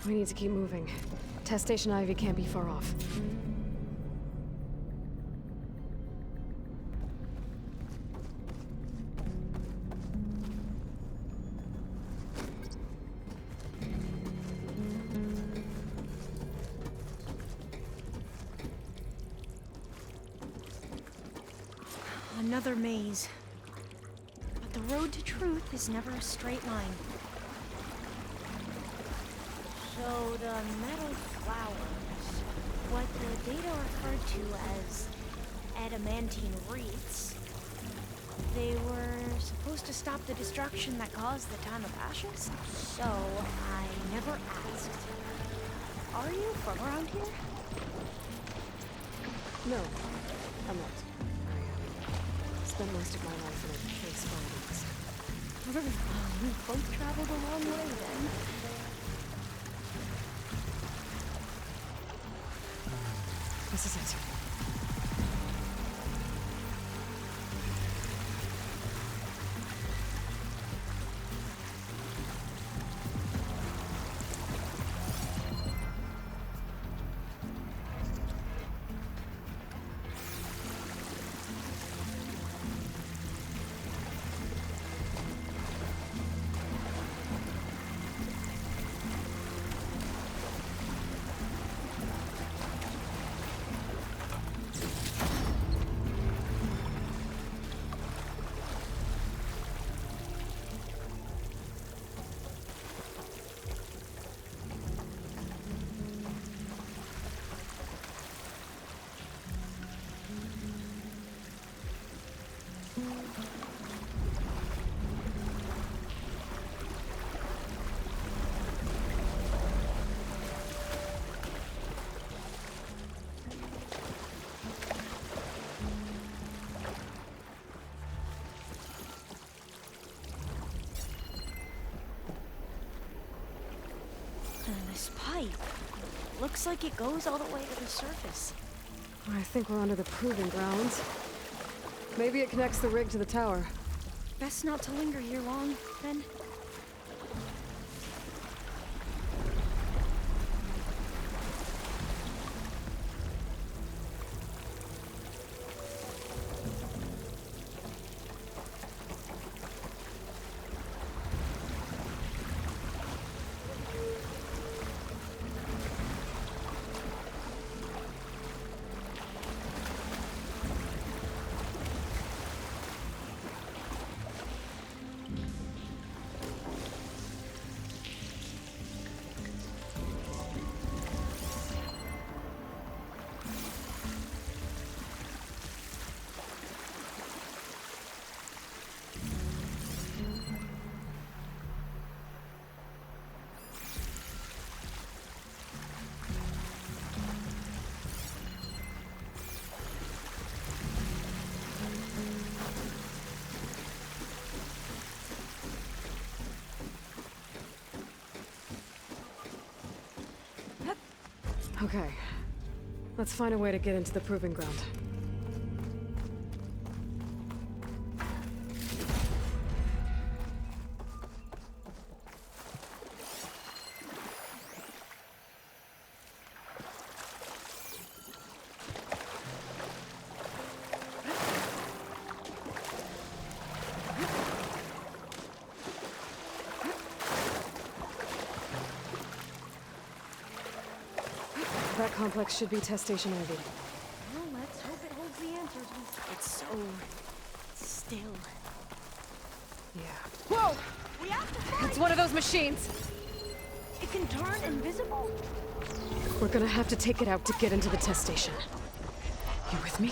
We need to keep moving. Test Station Ivy can't be far off. Another maze. But the road to truth is never a straight line. So the metal flowers, what the data referred to as adamantine wreaths, they were supposed to stop the destruction that caused the Time of Ashes? So I never asked. Are you from around here? No, I'm not. I spent most of my life in a case forest. We both traveled a long way then. This is it. This pipe. Looks like it goes all the way to the surface. I think we're under the proving grounds. Maybe it connects the rig to the tower. Best not to linger here long, then. Okay. Let's find a way to get into the proving ground. That complex should be Test Station Ivy. Well, let's hope it holds the answers. It's so still. Yeah. Whoa! We have to find It's one of those machines! it. Can turn invisible? We're gonna have to take it out to get into the test station. You with me?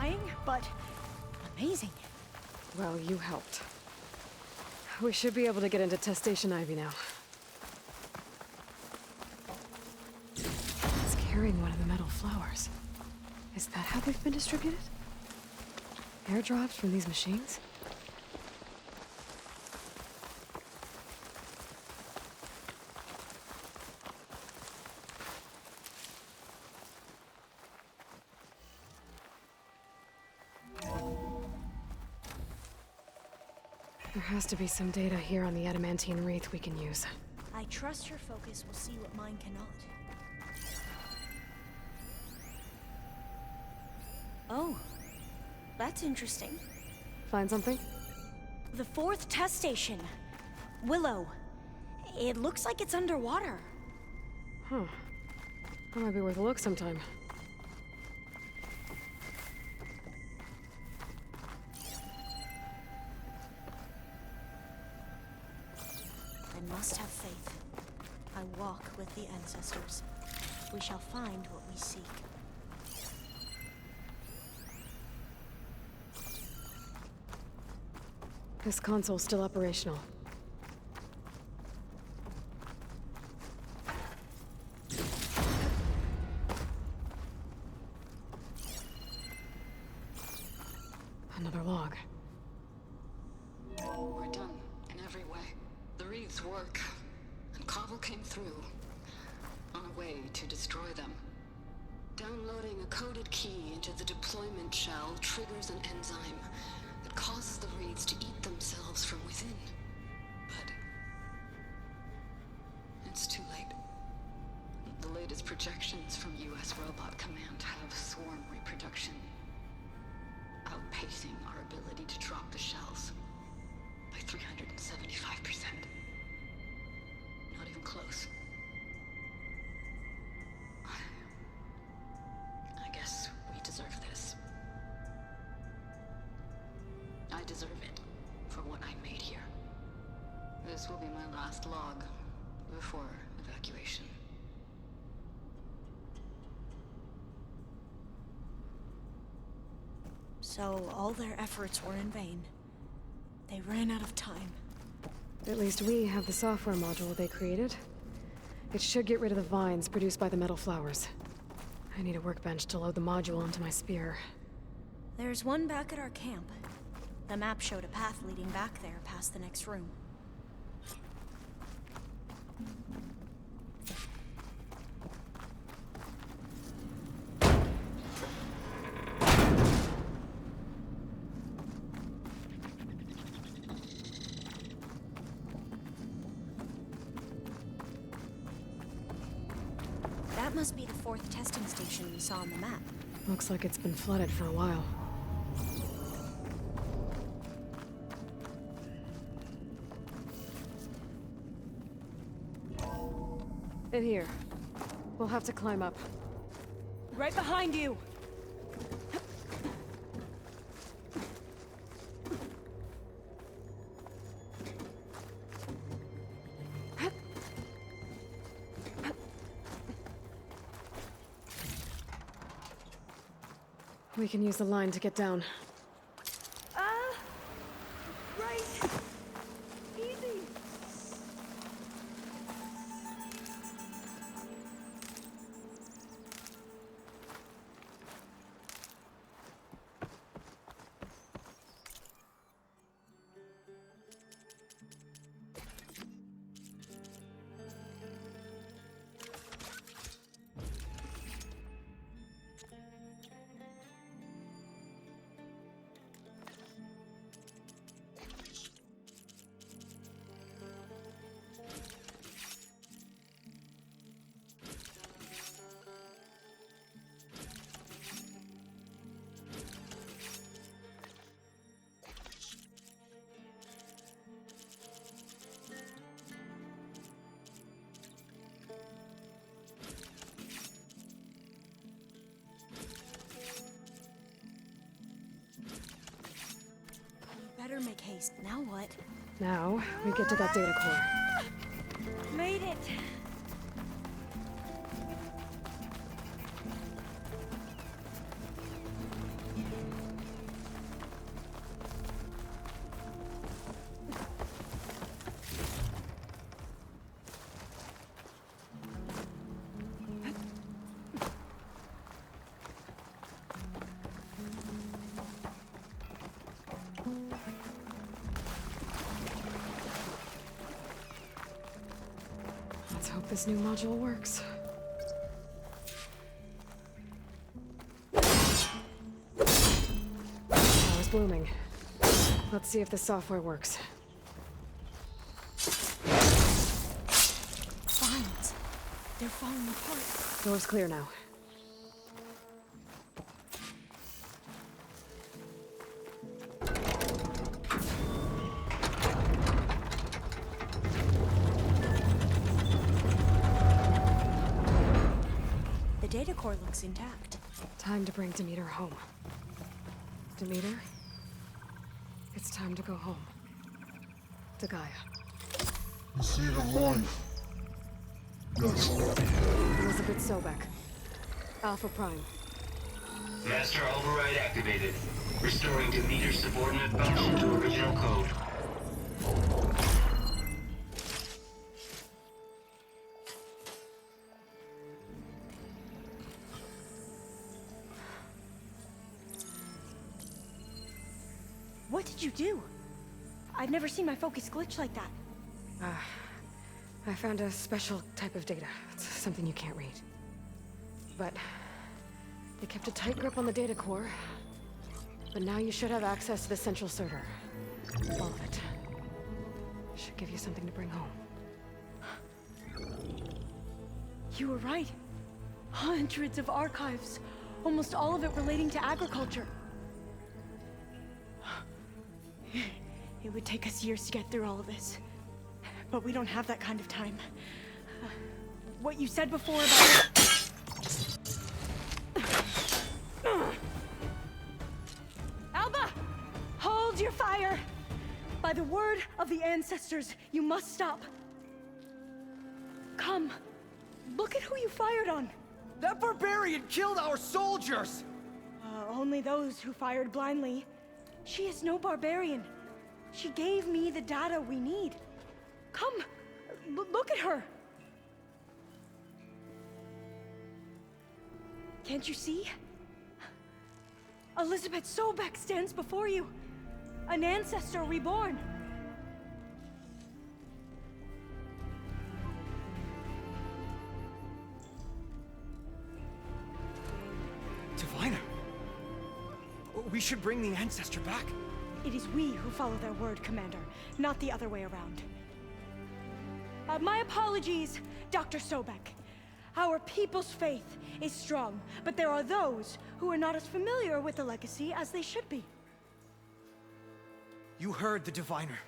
terrifying, but amazing. Well, you helped. We should be able to get into Test Station Ivy now. It's carrying one of the metal flowers. Is that how they've been distributed? Airdrops from these machines? There has to be some data here on the adamantine wreath we can use. I trust your focus will see what mine cannot. Oh, that's interesting. Find something? The 4th test station. Willow. It looks like it's underwater. Huh. That might be worth a look sometime. I must have faith. I walk with the ancestors. We shall find what we seek. This console's still operational. Another log. We're done, in every way. The wreaths work, and Cobble came through, on a way to destroy them. Downloading a coded key into the deployment shell triggers an enzyme that causes the wreaths to eat themselves from within. But it's too late. The latest projections from US Robot Command have swarm reproduction, outpacing our ability to drop the shells by 375%. Not even close. I guess we deserve this. I deserve it for what I made here. This will be my last log before evacuation. So all their efforts were in vain. They ran out of time. At least we have the software module they created. It should get rid of the vines produced by the metal flowers. I need a workbench to load the module onto my spear. There's one back at our camp. The map showed a path leading back there past the next room. That must be the 4th testing station we saw on the map. Looks like it's been flooded for a while. In here. We'll have to climb up. Right behind you! We can use the line to get down. Right! Easy! Better make haste. Now what? Now, we get to that data core. Made it! this new module works. Power's blooming. Let's see if the software works. Vines. They're falling apart. Door's clear now. The data core looks intact. Time to bring Demeter home. Demeter? It's time to go home. To Gaia. The seed of life. Yes. Elizabeth Sobek. Alpha Prime. Master override activated. Restoring Demeter's subordinate function to original code. What did you do? I've never seen my focus glitch like that. I found a special type of data. It's something you can't read. But they kept a tight grip on the data core. But now you should have access to the central server. All of it. Should give you something to bring home. You were right. Hundreds of archives. Almost all of it relating to agriculture. It would take us years to get through all of this. But we don't have that kind of time. What you said before about... Alba! Hold your fire! By the word of the ancestors, you must stop. Come. Look at who you fired on. That barbarian killed our soldiers! Only those who fired blindly. She is no barbarian. She gave me the data we need. Come, look at her. Can't you see? Elizabeth Sobek stands before you. An ancestor reborn. Diviner! We should bring the ancestor back. It is we who follow their word, Commander, not the other way around. My apologies, Dr. Sobek. Our people's faith is strong, but there are those who are not as familiar with the legacy as they should be. You heard the diviner.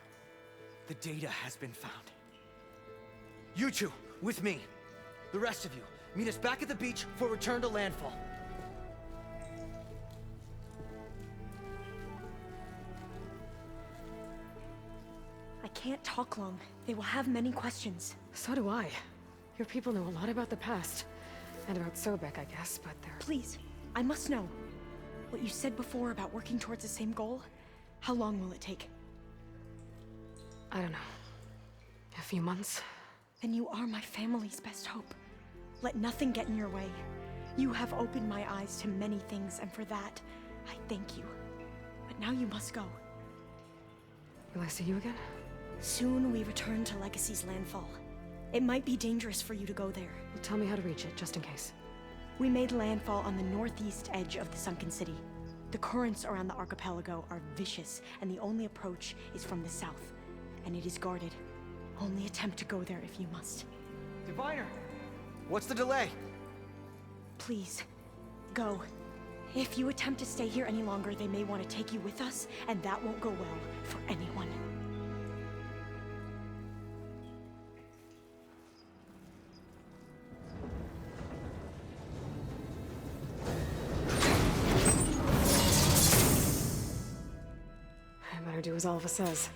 The data has been found. You two, with me. The rest of you, meet us back at the beach for return to landfall. I can't talk long. They will have many questions. So do I. Your people know a lot about the past. And about Sobek, I guess, but they're... Please, I must know. What you said before about working towards the same goal, how long will it take? I don't know. A few months? Then you are my family's best hope. Let nothing get in your way. You have opened my eyes to many things, and for that, I thank you. But now you must go. Will I see you again? Soon we return to Legacy's landfall. It might be dangerous for you to go there. Well, tell me how to reach it, just in case. We made landfall on the northeast edge of the sunken city. The currents around the archipelago are vicious, and the only approach is from the south. And it is guarded. Only attempt to go there if you must. Diviner! What's the delay? Please, go. If you attempt to stay here any longer, they may want to take you with us, and that won't go well for anyone. I better do as Alpha says.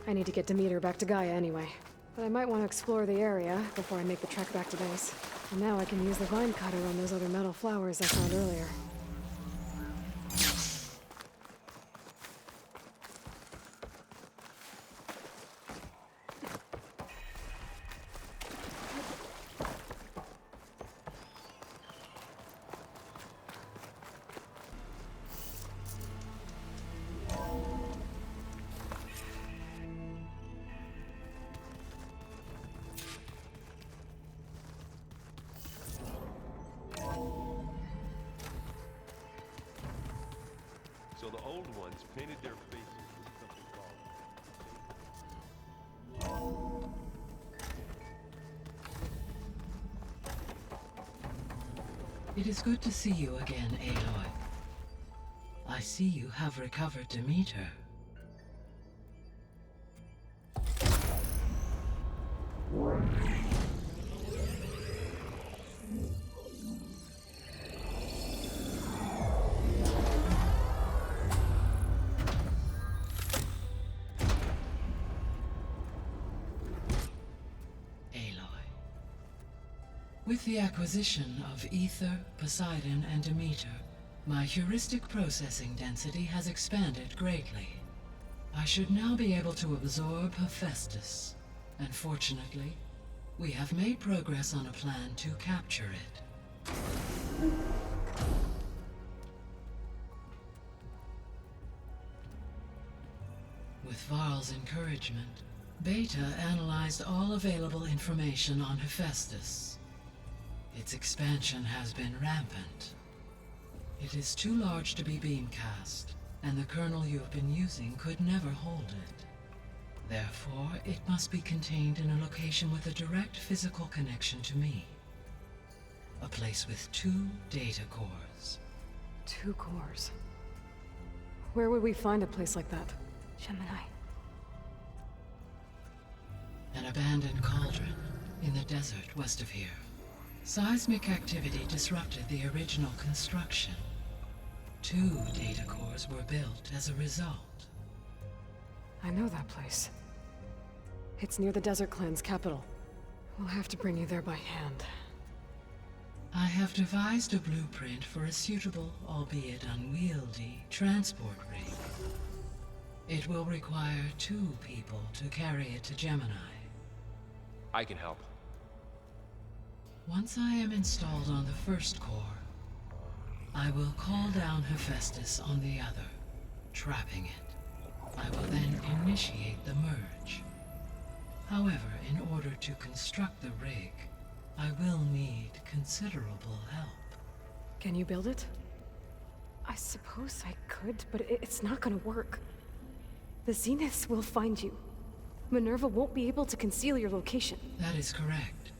I need to get Demeter back to Gaia anyway. But I might want to explore the area before I make the trek back to base. And now I can use the vine cutter on those other metal flowers I found earlier. the old ones painted their faces with something called... It is good to see you again, Aloy. I see you have recovered Demeter. With the acquisition of Ether, Poseidon, and Demeter, my heuristic processing density has expanded greatly. I should now be able to absorb Hephaestus, and fortunately, we have made progress on a plan to capture it. With Varl's encouragement, Beta analyzed all available information on Hephaestus. Its expansion has been rampant. It is too large to be beamcast, and the kernel you have been using could never hold it. Therefore, it must be contained in a location with a direct physical connection to me. A place with 2 data cores. 2 cores? Where would we find a place like that? Gemini. An abandoned cauldron in the desert west of here. Seismic activity disrupted the original construction. 2 data cores were built as a result. I know that place. It's near the Desert Clan's capital. We'll have to bring you there by hand. I have devised a blueprint for a suitable, albeit unwieldy, transport rig. It will require 2 people to carry it to Gemini. I can help. Once I am installed on the first core, I will call down Hephaestus on the other, trapping it. I will then initiate the merge. However, in order to construct the rig, I will need considerable help. Can you build it? I suppose I could, but it's not gonna work. The Zeniths will find you. Minerva won't be able to conceal your location. That is correct.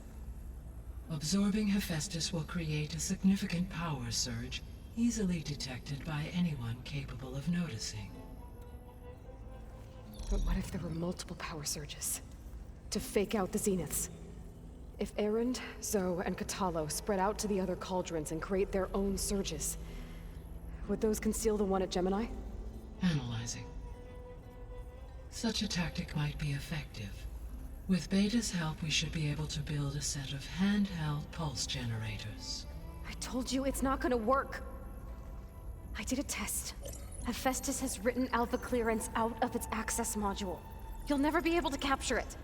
Absorbing Hephaestus will create a significant power surge, easily detected by anyone capable of noticing. But what if there were multiple power surges? To fake out the Zeniths? If Erend, Zoe, and Katalo spread out to the other cauldrons and create their own surges, would those conceal the one at Gemini? Analyzing. Such a tactic might be effective. With Beta's help, we should be able to build a set of handheld pulse generators. I told you it's not gonna work. I did a test. Hephaestus has written Alpha clearance out of its access module. You'll never be able to capture it.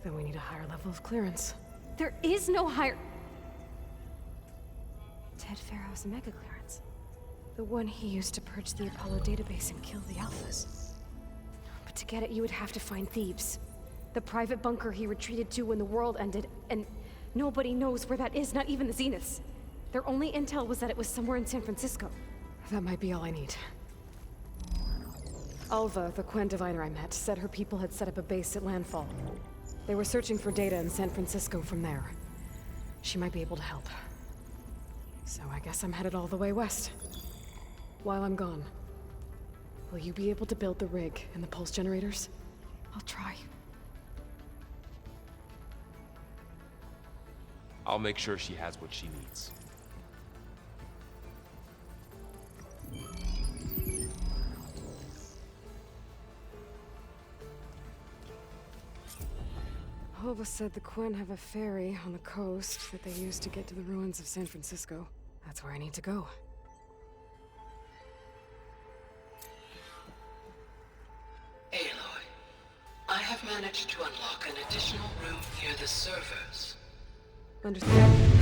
Then we need a higher level of clearance. There is no higher... Ted Pharaoh's mega clearance. The one he used to purge the Apollo database and kill the Alphas. But to get it, you would have to find Thebes. The private bunker he retreated to when the world ended, and nobody knows where that is, not even the Zeniths. Their only intel was that it was somewhere in San Francisco. That might be all I need. Alva, the Quen diviner I met, said her people had set up a base at Landfall. They were searching for data in San Francisco from there. She might be able to help. So I guess I'm headed all the way west. While I'm gone, will you be able to build the rig and the pulse generators? I'll try. I'll make sure she has what she needs. Alva said the Quen have a ferry on the coast that they use to get to the ruins of San Francisco. That's where I need to go. Aloy, I have managed to unlock an additional room near the servers. Understood.